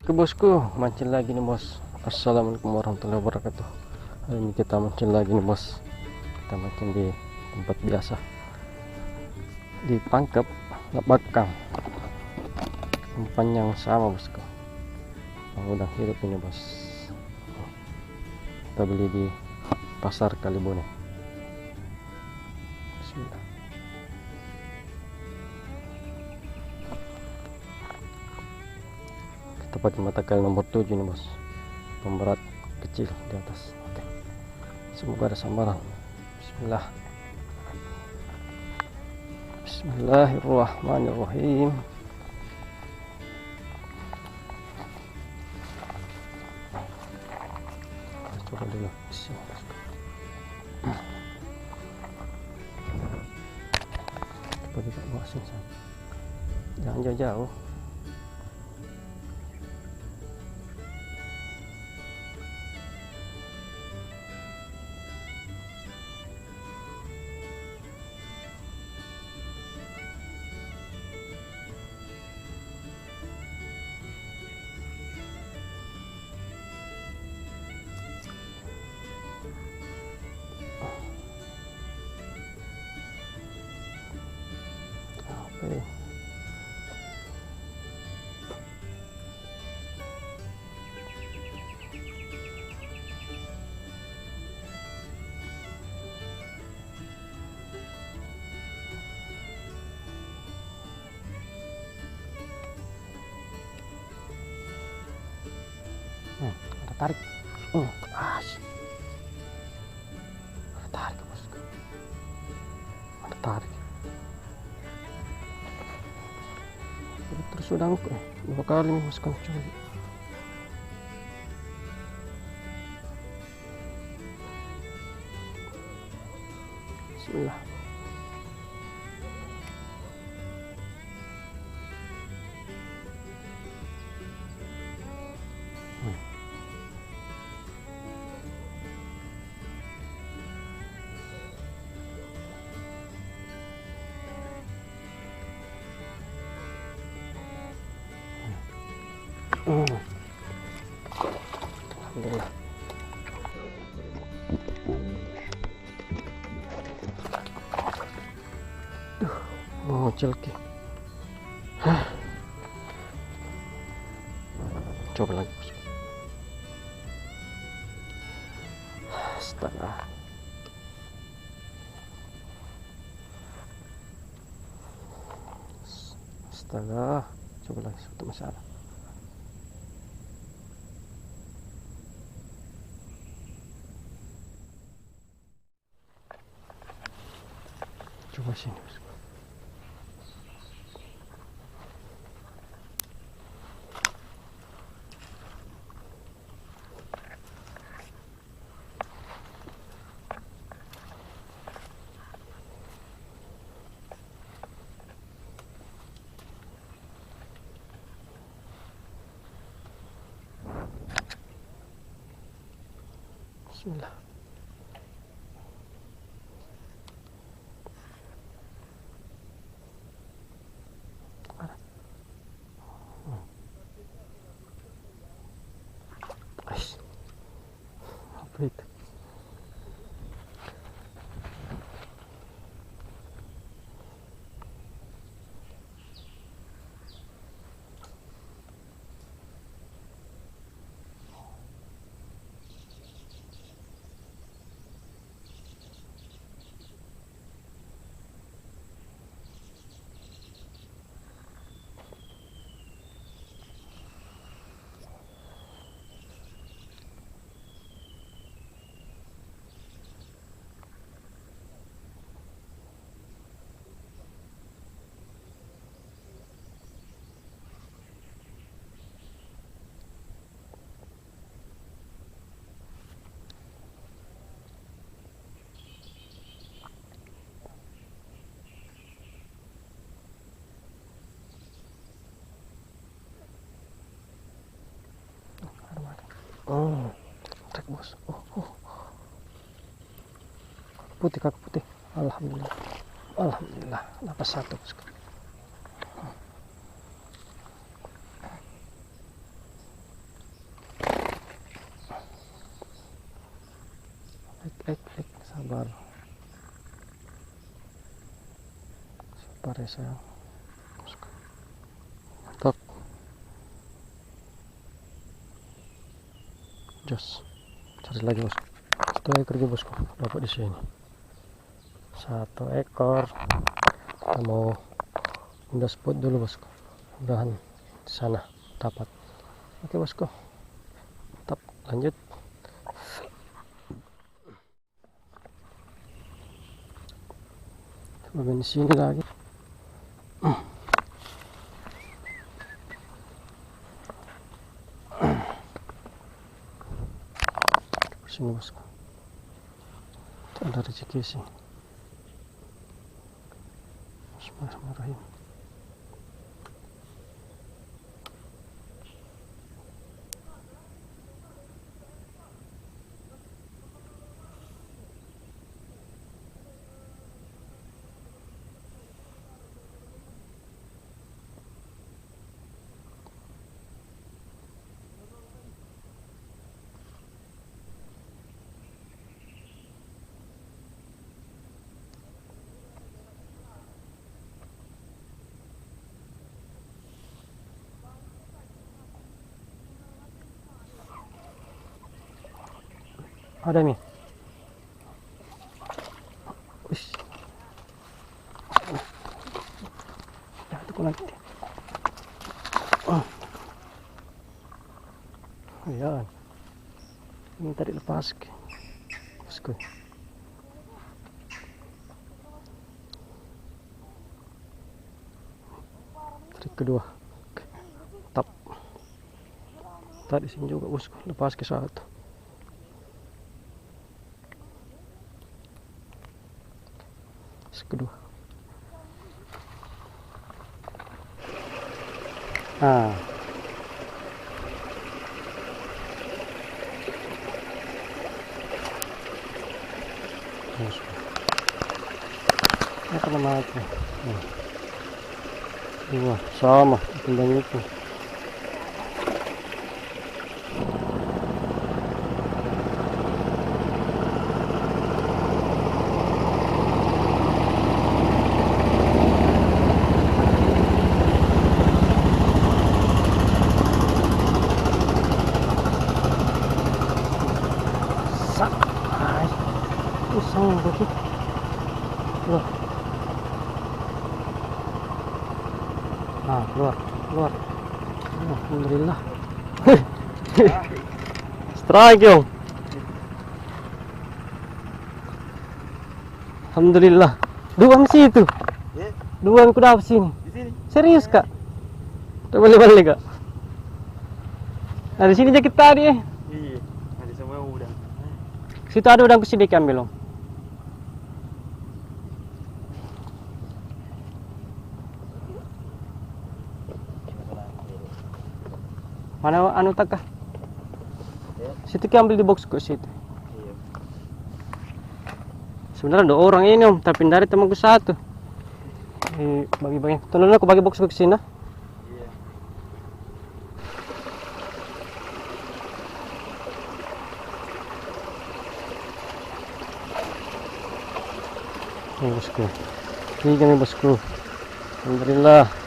Oke bosku, mancing lagi nih bos. Assalamualaikum warahmatullahi wabarakatuh. Hari ini kita mancing lagi nih bos. Kita mancing di tempat biasa, di Pangkep Bakang, umpan yang sama bosku, udang hidup ini bos. Kita beli di pasar Kalibone. Bismillah. Kita pakai mata kali nomor 7 nih bos, pemberat kecil di atas. Oke, semoga ada sambaran. Bismillah. Bismillahirrahmanirrahim. Coba dulu. Coba kita masuk sana. Jangan jauh-jauh. Oke. Ada tarik. Ada tarik bosku. Ada tarik. Terus udangku 2 kali masukkan cumi. Bismillah. Alhamdulillah. Muncul ki. Coba lagi. Astaga. Astaga. Coba lagi satu masalah. Coba sini. Bismillah. Apa itu? Trek bos. Putih, kakak putih. Alhamdulillah. Alhamdulillah. Dapat satu bosku. sabar. Sabar ya sayang. Tok. Jos. Cari lagi bosku. 1 ekor juga bosku. Dapat di sini. 1 ekor. Kita mau pindah spot dulu bosku. Mudahan di sana dapat. Oke bosku. Tetap lanjut. Coba di sini lagi. Sini bosku. Ada rezeki sih. Bismillahirrahmanirrahim. Ada nih. Ush. Itu kok nanti. Ya. Ini tadi lepas ke. Bosku. Trik kedua. Tap. Tadi sini juga bosku. Lepas ke 1. Kedua. Nah. Apa nama itu? Dua sama timbang itu. Usang bagi. Loh. Keluar. Alhamdulillah. Strike yong. Alhamdulillah. Dua masih itu. Dua yang ku dapat sini. Serius kak? Balik-balik kak. Nah di sini aja kita tadi. Iya, ada semua udang. Situ ada udang kesini ambil loh. Mana anu tak kah? Situ kita ambil di box kok situ. Iya. Sebenarnya ada orang ini om, tapi dari temanku 1. Bagi-bagi. Tolong aku bagi box ke sini. Iya. Ini bosku. Ini kami bosku. Alhamdulillah.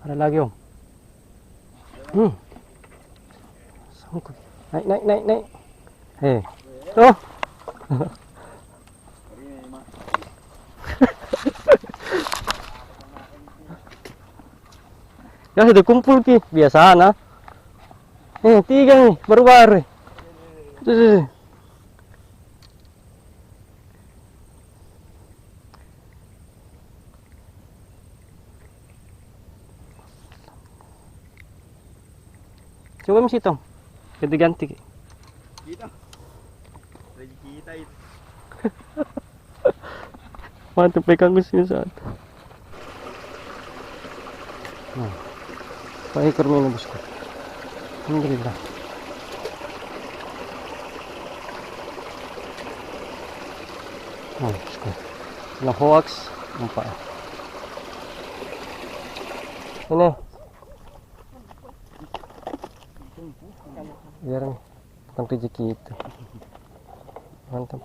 Ada lagi om. Sangkut. Naik. Oh. Ya sudah kumpul ki biasa nah. 3 nih baru-baru. Tuh. Coba mas hitung. Ganti-ganti. Kita. Rezeki kita itu. Mantap pegang Gus ini saat. Nah, Pak ekor minum bosku. Alhamdulillah. Nah, bosku. Nah, hoax 4. Ini. Biar nih, bukan rezeki itu. Mantap.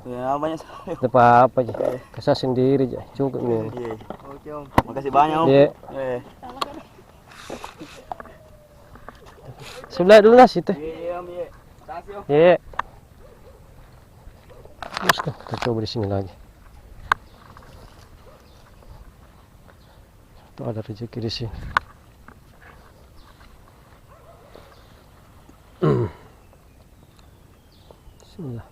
Ya banyak. Tidak apa-apa aja. Kesah sendiri aja. Cukup nih. Iya. Oke Om. Makasih banyak Om. Iya. Sebelah dulu nas itu. Iya Om. Iya. Kasih Om. Iya. Terus kita coba di sini lagi. Tuh ada rezeki di sini. Bismillah.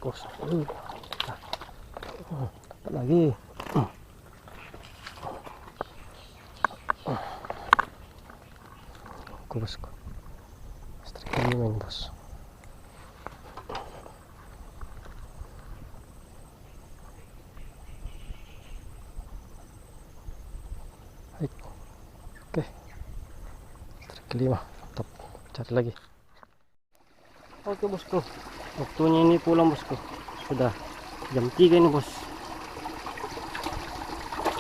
Terus dapat lagi. Bosku, strik ini main bos. Baik. Oke, strik kelima, top, cari lagi. Oke bosku, waktunya ini pulang bosku. Sudah jam 3 ini bos.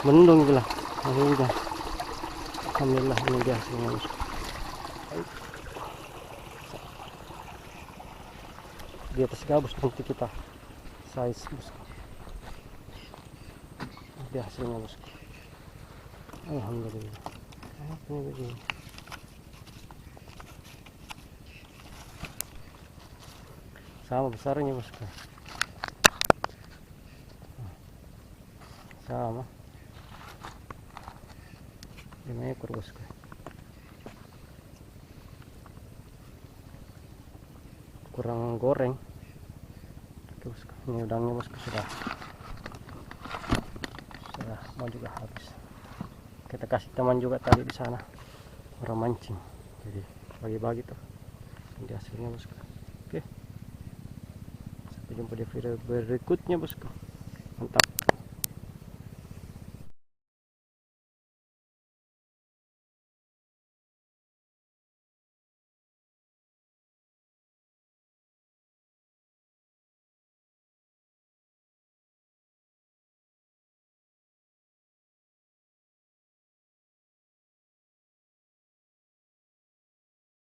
Mendung pula, hujan. Alhamdulillah ini dia hasilnya bosku. Di atas gabus nanti kita size bosku. Ini hasilnya bosku. Alhamdulillah. Ini begini. Sama besarnya bosku. Sama 5 ekor bosku. Kurang goreng. Oke bosku, ini udangnya bosku sudah mau juga habis. Kita kasih teman juga tadi di sana orang mancing, jadi bagi-bagi tuh. Ini hasilnya bosku. Oke, sampai jumpa di video berikutnya bosku. Mantap.